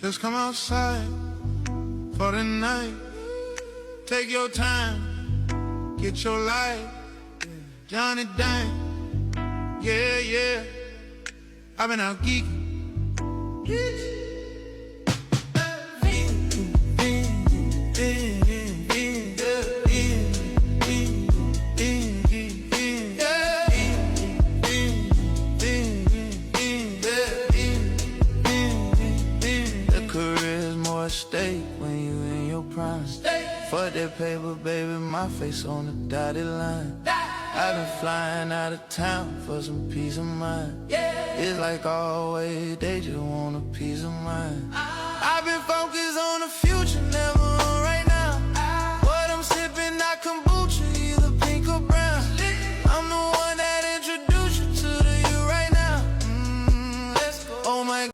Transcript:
Just come outside for the night. Take your time, get your light. Johnny Dang, yeah, yeah. I've been out geeking. Stay when you in your prime. Fuck that paper, baby, my face on the dotted line. I've been flying out of town for some peace of mind. It's like always, they just want a piece of mind. I've been focused on